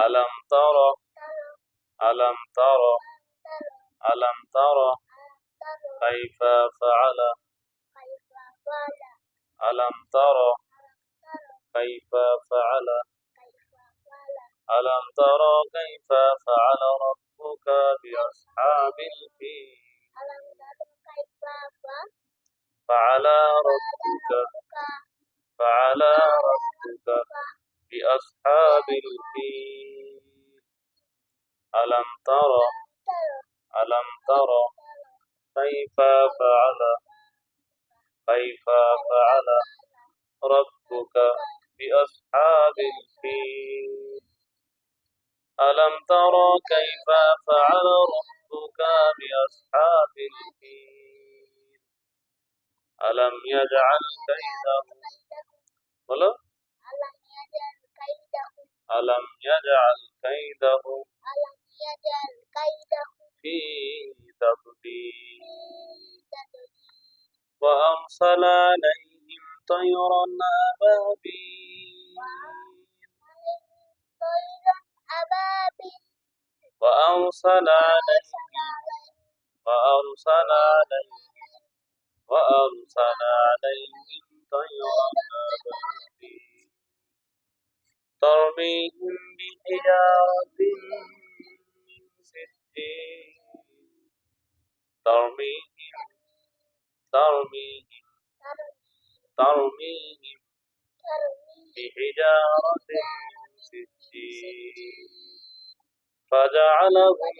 ألم ترى ألم ترى ألم ترى كيف فعل ألم ترى كيف فعل ألم ترى كيف فعل ربك بأصحاب الفيل فعل ربك بأصحاب الفيل ألم ترى كيف فعل ربك بأصحاب الفيل ألم ترى كيف فعل ربك بأصحاب الفيل ألم يجعل كيدهم ألم يجعل كيدهم في تضليل وأرسل عليهم طيرا أبابيل وأرسل عليهم طيرا أبابيل ترميهم بحجارة من سجيل ترميهم بحجارة من سجيل فجعلهم